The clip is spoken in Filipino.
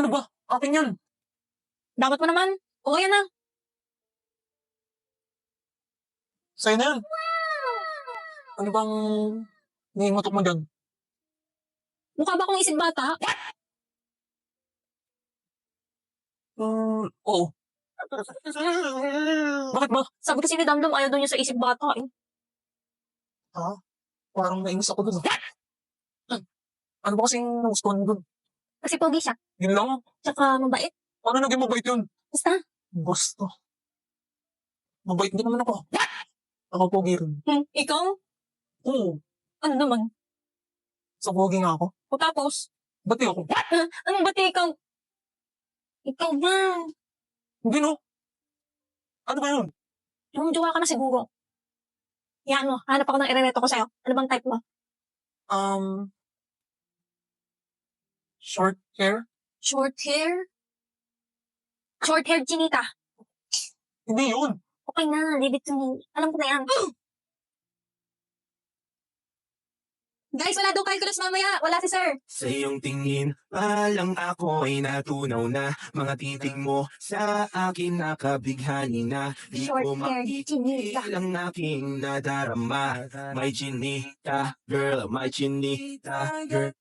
Ano ba? Akin yan. Dapat mo naman. O yan na. Sa'yo na yan. Ano bang nangingutok mo dyan? Mukha ba akong isip bata? Oo. Bakit ba? Sabi kasi ni Damdam ayaw daw niya sa isip bata eh. Ha? Parang nainis ako dun. Ano ba kasing nagustuhan mo dun? Kasi pogi siya. Yun lang. Tsaka mabait. Paano naging mabait yun? Basta. Basta. Mabait din naman ako. Ako pogi rin. Ikaw? Oo. Ano naman? Sa pogi nga ako. O tapos? Ba't di ako? Ano ba ikaw? Ikaw ba? Hindi no. Ano ba yun? Yung jowa ka na siguro. Yan mo. Hanap ako ng irereto ko sa'yo. Ano bang type mo? Short hair? Short hair? Short hair chinita. Hindi yun. Okay na. Leave it to me. Alam ko na yan. Guys, wala daw calculus mamaya. Wala si sir. Sa iyong tingin, palang ako ay natunaw na. Mga titig mo sa akin nakabighani na. Di Short ko hair, chinita. makikil ang aking nadarama. May chinita, girl, may chinita, girl.